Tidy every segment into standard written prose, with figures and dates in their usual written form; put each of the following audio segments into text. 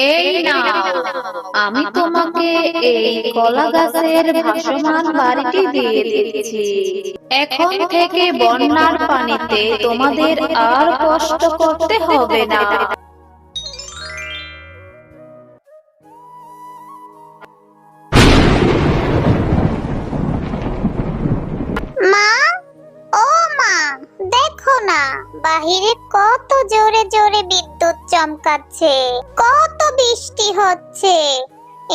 এই নাও, আমি তোমাকে এই কলা গাছের ভাসমান বাড়িটি দিয়ে দিচ্ছি। এখন থেকে বন্যার পানিতে তোমাদের আর কষ্ট করতে হবে না। মা, ও মা, দেখো না বাহিরে কত জোরে জোরে বিদ্যুৎ চমকাচ্ছে, কত বৃষ্টি হচ্ছে।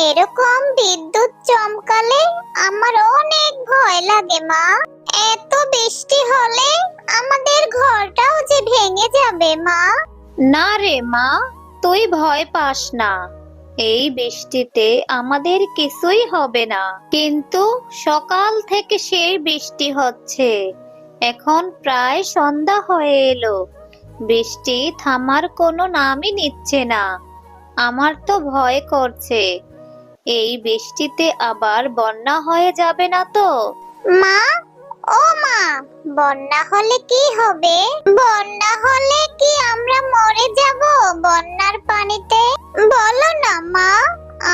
এরকম বিদ্যুৎ চমকালে আমার অনেক ভয় লাগে মা। এত বৃষ্টি হলে আমাদের ঘরটাও যে ভেঙে যাবে মা। না রে মা, তুই ভয় পাস না। এই বৃষ্টিতে আমাদের কিছুই হবে না। কিন্তু সকাল থেকে সেই বৃষ্টি হচ্ছে, এখন প্রায় সন্ধ্যা হয়ে এলো, বৃষ্টি থামার কোনো নামই নিচ্ছে না। আমার তো ভয় করছে, এই বৃষ্টিতে আবার বন্যা হয়ে যাবে না তো? মা, ও মা, বন্যা হলে কি হবে? বন্যা হলে কি আমরা মরে যাব বন্যার পানিতে? বলো না মা,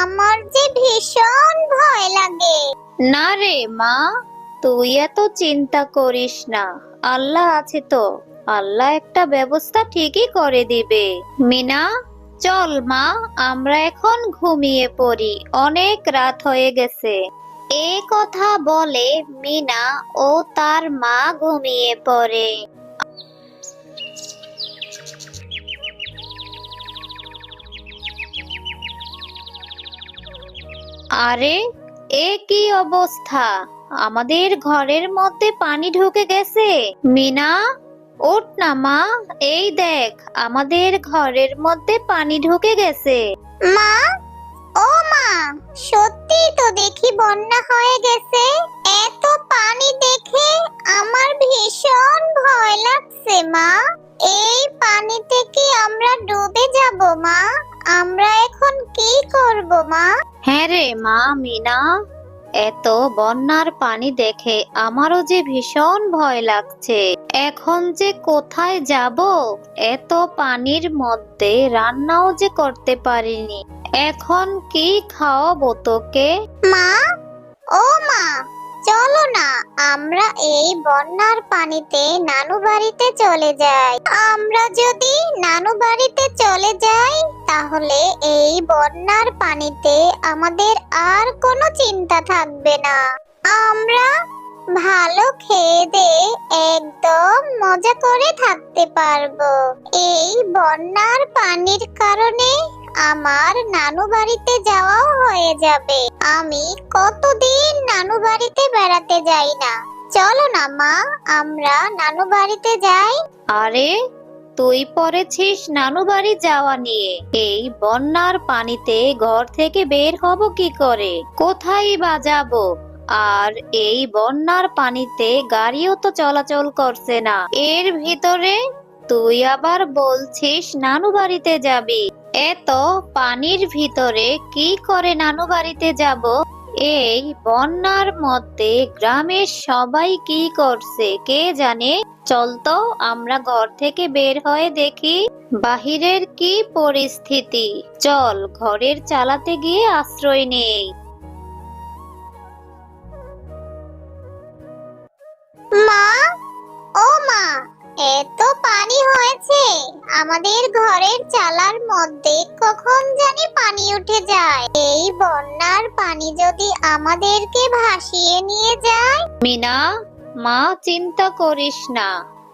আমার যে ভীষণ ভয় লাগে। না রে মা, তুই এত চিন্তা করিস না, আল্লাহ আছে তো, আল্লাহ একটা ব্যবস্থা ঠিকই করে দিবে। মিনা, চল মা, আমরা এখন ঘুমিয়ে পড়ি, অনেক রাত হয়ে গেছে। এই কথা বলে মিনা ও তার মা ঘুমিয়ে পড়ে। আরে, এ কি অবস্থা! আমাদের ঘরের মধ্যে পানি ঢুকে গেছে। মিনা, ওঠ না মা, এই দেখ আমাদের ঘরের মধ্যে পানি ঢুকে গেছে। মা, ও মা, সত্যি তো দেখি বন্যা হয়ে গেছে। এত পানি দেখে আমার ভীষণ ভয় লাগছে মা। এই পানিতে কি আমরা ডুবে যাব মা? আমরা এখন কি করব মা? হ্যাঁ রে মা মিনা, এত বন্যার পানি দেখে আমারও যে ভীষণ ভয় লাগছে। এখন যে কোথায় যাব? এত পানির মধ্যে রান্নাও যে করতে পারিনি, এখন কি খাওয়াবো তোকে? মা, ও মা, চলো না আমরা এই বন্যার পানিতে নানু বাড়িতে চলে যাই। আমরা যদি নানু বাড়িতে চলে যাই তাহলে এই বন্যার পানিতে আমাদের আর কোনো চিন্তা থাকবে না। আমরা ভালো খেয়ে দিয়ে একদম মজা করে থাকতে পারবো। এই বন্যার পানির কারণে আমার নানু বাড়িতে যাওয়াও হয়ে যাবে। আমি কতদিন নানু বাড়িতে বেড়াতে যাই না। চলো না মা, আমরা নানু বাড়িতে যাই। আরে, তুই পড়েছিস নানু বাড়ি যাওয়া নিয়ে? এই বন্যার পানিতে ঘর থেকে বের হব কি করে? কোথায় বা যাবো? আর এই বন্যার পানিতে গাড়িও তো চলাচল করছে না। এর ভিতরে তুই আবার বলছিস নানু বাড়িতে যাবি? এত পানির ভিতরে কি করে নানু বাড়িতে যাব? এই বন্যার মধ্যে গ্রামের সবাই কি করছে কে জানে। চল তো আমরা ঘর থেকে বের হয়ে দেখি বাহিরের কি পরিস্থিতি। চল ঘরের চালাতে গিয়ে আশ্রয় নেই। মা, ও মা, এত পানি হয়েছে আমাদের ঘরের চালার মধ্যে, কখন জানি পানি উঠে যায়। এই বন্যার পানি যদি আমাদেরকে ভাসিয়ে নিয়ে যায়। মিনা, মা চিন্তা করিস না,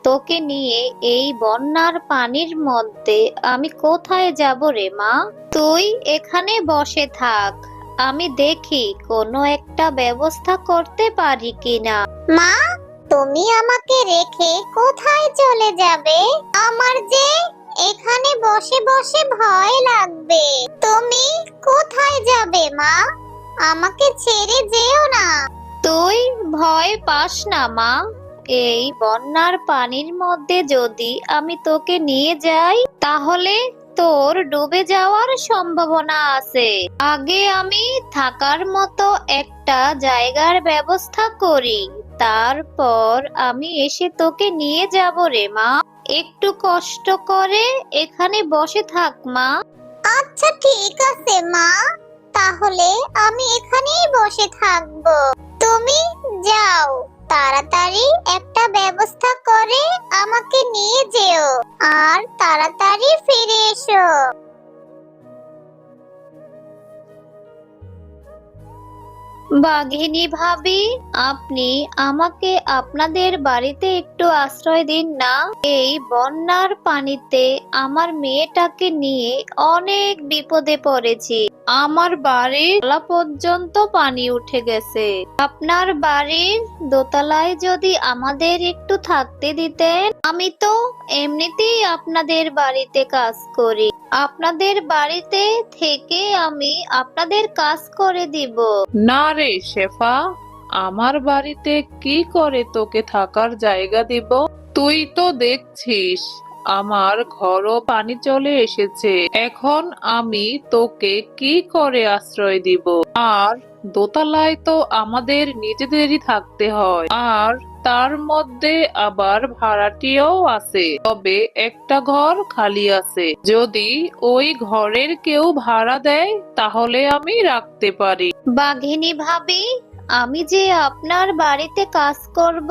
তোকে নিয়ে এই বন্যার পানির মধ্যে আমি কোথায় যাব রে মা? তুই এখানে বসে থাক, আমি দেখি কোনো একটা ব্যবস্থা করতে পারি কিনা। মা, তুমি আমাকে রেখে কোথায় চলে যাবে? আমার যে এখানে বসে বসে ভয় লাগবে। তুমি কোথায় যাবে মা? আমাকে ছেড়ে যেও না। তুই ভয় পাস না মা, এই বন্যার পানির মধ্যে যদি আমি তোকে নিয়ে যাই তাহলে তোর ডুবে যাওয়ার সম্ভাবনা আছে। আগে আমি থাকার মতো একটা জায়গার ব্যবস্থা করি, তারপর আমি এসে তোকে নিয়ে যাব রে মা। একটু কষ্ট করে এখানে বসে থাক মা। আচ্ছা ঠিক আছে মা, তাহলে আমি এখানেই বসে থাকবো। তুমি যাও, তাড়াতাড়ি একটা ব্যবস্থা করে আমাকে নিয়ে যেও আর তাড়াতাড়ি ফিরে এসো। বাঘিনী ভাবি, আপনি আমাকে আপনাদের বাড়িতে একটু আশ্রয় দিন না। এই বন্যার পানিতে আমার মেয়েটাকে নিয়ে অনেক বিপদে পড়েছি। আমার বাড়ির তলা পর্যন্ত পানি উঠে গেছে। আপনার বাড়ির দোতলায় যদি আমাদের একটু থাকতে দিতেন। আমি তো এমনিতেই আপনাদের বাড়িতে কাজ করি। আপনাদের বাড়িতে থেকে আমি আপনাদের কাজ করে দিব। না রে শেফা, আমার বাড়িতে কি করে তোকে থাকার জায়গা দিব? তুই তো দেখছিস আমার ঘরও পানি চলে এসেছে। এখন আমি তোকে কি করে আশ্রয় দিব? আর দোতলায় তো আমাদের নিজেদেরই থাকতে হয়, আর তার মধ্যে আবার ভাড়াটিও আছে। তবে একটা ঘর খালি আছে, যদি ওই ঘরের কেউ ভাড়া দেয় তাহলে আমি রাখতে পারি। বাঘিনী ভাবি, আমি যে আপনার বাড়িতে কাজ করব,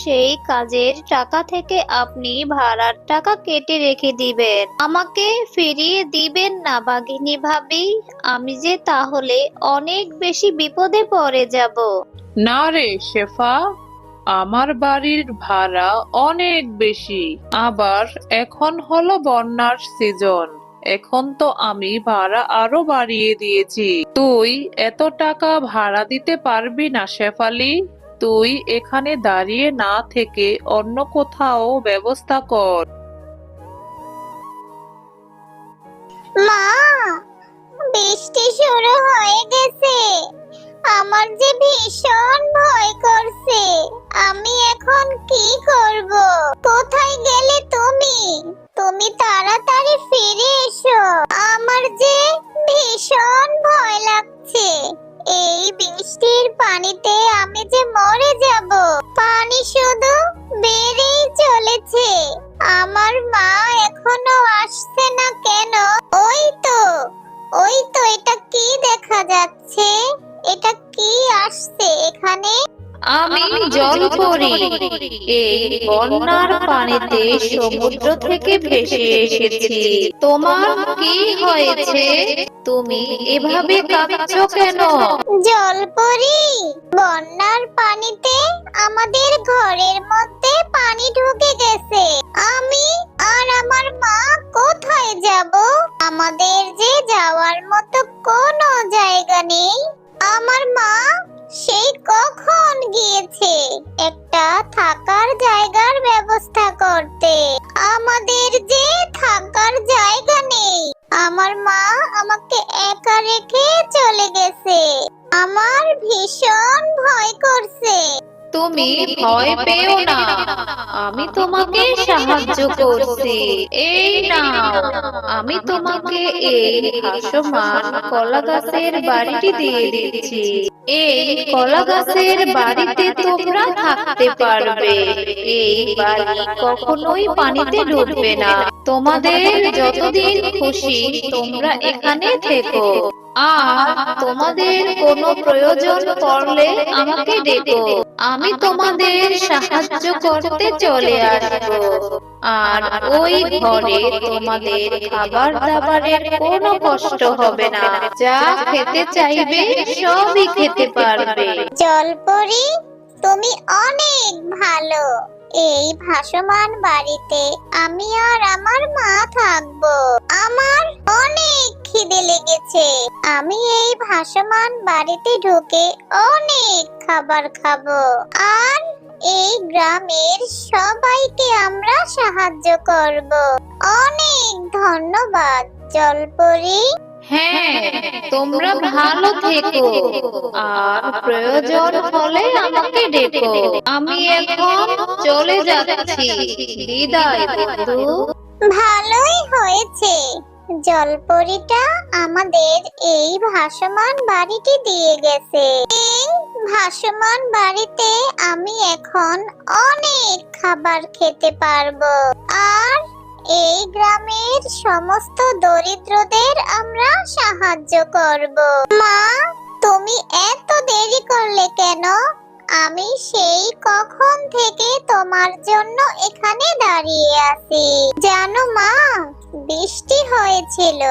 সেই কাজের টাকা থেকে আপনি ভাড়ার টাকা কেটে রেখে দিবেন। আমাকে ফিরিয়ে দিবেন না বাঘিনী ভাবি, আমি যে তাহলে অনেক বেশি বিপদে পড়ে যাব। না রে শেফা, আমার বাড়ির ভাড়া অনেক বেশি। আবার এখন হলো বন্যার সিজন, এখন তো আমি ভাড়া আরো বাড়িয়ে দিয়েছি। তুই এত টাকা ভাড়া দিতে পারবি না শেফালি। তুই এখানে দাঁড়িয়ে না থেকে অন্য কোথাও ব্যবস্থা কর। মা, বৃষ্টি শুরু হয়ে গেছে, আমার যে ভীষণ ভয় করছে। আমি এখন কি করব? কোথায় গেলে তুমি? তুমি তাড়াতাড়ি ফিরে এসো, আমার যে ভীষণ ভয় লাগছে। এই বৃষ্টির পানিতে আমি যে মরে যাব। পানি শুধু বেড়েই চলেছে। আমার মা এখনো আসছে না কেন? ওই তো, ওই তো, এটা কি দেখা যাচ্ছে? এটা কি আসছে এখানে? আমি জলপরি। এই বন্যার পানিতে সমুদ্র থেকে ভেসে এসেছি। তোমার কি হয়েছে? তুমি এভাবে কাঁদছো কেন? জলপরি, বন্যার পানিতে আমাদের ঘরের মধ্যে পানি ঢুকে গেছে। আমি আর আমার মা কোথায় যাব? আমাদের যে যাওয়ার মতো কোনো জায়গা নেই। আমার মা সেই কখন গিয়েছে একটা থাকার জায়গার ব্যবস্থা করতে। আমাদের যে থাকার জায়গা নেই। আমার মা আমাকে একা রেখে চলে গেছে। আমার ভীষণ ভয় করছে। তুমি ভয় পেও না, আমি তোমাকে সাহায্য করছি। এই নাও, আমি তোমাকে এই ভাসমান কলা গাছের বাড়িটি দিয়ে দিচ্ছি। এই কলা গাছের বাড়িতে তোমরা থাকতে পারবে। এই বাড়ি কখনোই পানিতে ডুববে না। তোমাদের যতদিন খুশি তোমরা এখানে থেকো, আর তোমাদের কোনো প্রয়োজন পড়লে আমাকে ডেকো। আমি তোমাদের সাহায্য করতে চলে আসবো। আর ওই ঘরে তোমাদের খাবার দাবারের কোনো কষ্ট হবে না। যা খেতে চাইবে সবই খেতে পারবে। জলপরি, তুমি অনেক ভালো। এই ভাসমান বাড়িতে আমি আর আমার মা থাকবো। আমার অনেক খিদে লেগেছে। আমি এই ভাসমান বাড়িতে ঢুকে অনেক খাবার খাবো, আর এই গ্রামের সবাইকে আমরা সাহায্য করব। অনেক ধন্যবাদ জলপরি। হ্যাঁ, তোমরা ভালো থেকো, আর প্রয়োজন হলে আমাকে ডেকো। আমি এখন চলে যাচ্ছি। বিদায় বন্ধু। ভালোই হয়েছে, জলপরীটা আমাদের এই ভাসমান বাড়িটি দিয়ে গেছে। এই ভাসমান বাড়িতে আমি এখন অনেক খাবার খেতে পারবো, আর এই গ্রামের সমস্ত দরিদ্রদের আমরা সাহায্য করব। মা, তুমি এত দেরি করলে কেন? আমি সেই কখন থেকে তোমার জন্য এখানে দাঁড়িয়ে আছি। জানো মা, বৃষ্টি হয়েছিল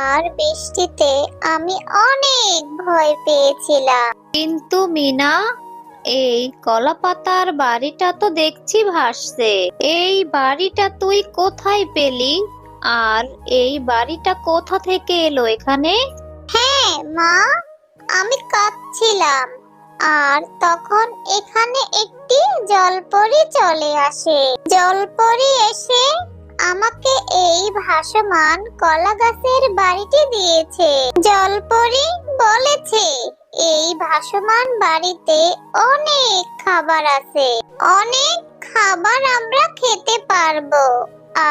আর বৃষ্টিতে আমি অনেক ভয় পেয়েছিলাম। কিন্তু মিনা, এই কলাপাতার বাড়িটা তো দেখছি ভাসছে। এই বাড়িটা তুই কোথায় পেলি? আর এই বাড়িটা কোথা থেকে এলো এখানে? হ্যাঁ মা, আমি কাঁদছিলাম আর তখন এখানে একটি জলপরি চলে আসে। জলপরি এসে আমাকে এই ভাসমান কলা গাছের বাড়িটি দিয়েছে। জলপরি বলেছে এই ভাসমান বাড়িতে অনেক খাবার আছে, অনেক খাবার আমরা খেতে পারবো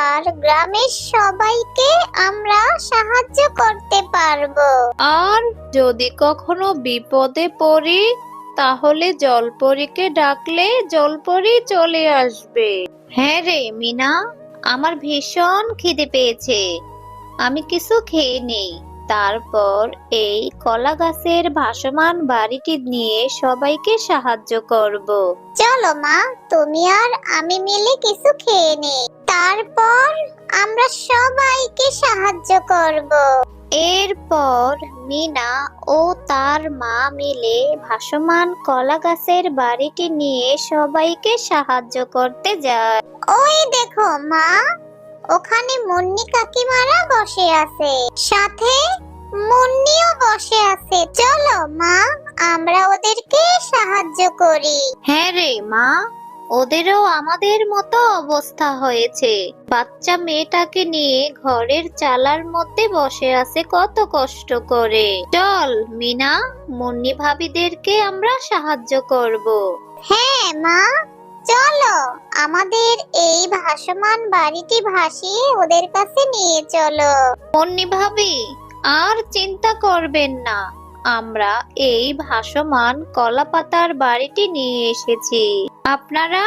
আর গ্রামের সবাইকে আমরা সাহায্য করতে পারবো। আর যদি কখনো বিপদে পড়ি তাহলে জলপরীকে ডাকলে জলপরী চলে আসবে। হ্যাঁ রে মিনা, আমার ভীষণ খিদে পেয়েছে, আমি কিছু খেয়ে নেই। তারপর এই কলা গাছের ভাসমান বাড়িটি নিয়ে সবাইকে সাহায্য করব। চলো মা, তুমি আর আমি মিলে কিছু খেয়ে নেই, তারপর আমরা সবাইকে সাহায্য করব। এরপর মিনা ও তার মা মিলে ভাসমান কলা গাছের বাড়িটি নিয়ে সবাইকে সাহায্য করতে যায়। ওই দেখো মা, ওখানে মুন্নি কাকিমারা বসে আছে, সাথে মুন্নিও বসে আছে। চলো মা, আমরা ওদেরকে সাহায্য করি। হ্যাঁ রে মা, ওদেরও আমাদের মতো অবস্থা হয়েছে। বাচ্চা মেয়েটাকে নিয়ে ঘরের চালার মধ্যে বসে আছে কত কষ্ট করে। চল মিনা, মুন্নি ভাবিদেরকে আমরা সাহায্য করব। হ্যাঁ মা, চলো আমাদের এই ভাসমান বাড়িটি ভাসিয়ে ওদের কাছে নিয়ে চলো। মুন্নি ভাবি, আর চিন্তা করবেন না, আমরা এই ভাসমান কলাপাতার বাড়িটি নিয়ে এসেছি। আপনারা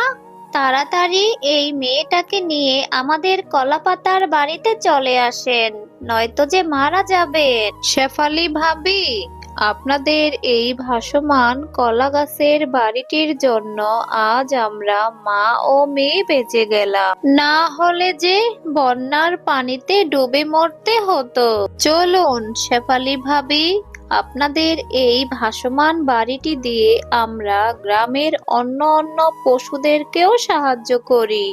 তাড়াতাড়ি এই মেয়েটাকে নিয়ে আমাদের কলাপাতার বাড়িতে চলে আসেন, নয়তো যে মারা যাবেন। শেফালি ভাবি, আপনাদের এই ভাসমান কলা গাছের বাড়িটির জন্য আজ আমরা মা ও মেয়ে বেঁচে গেলাম, না হলে যে বন্যার পানিতে ডুবে মরতে হতো। চলুন শেফালি ভাবি, আপনাদের এই ভাসমান বাড়িটি দিয়ে আমরা গ্রামের অন্য অন্য পশুদেরকেও সাহায্য করি।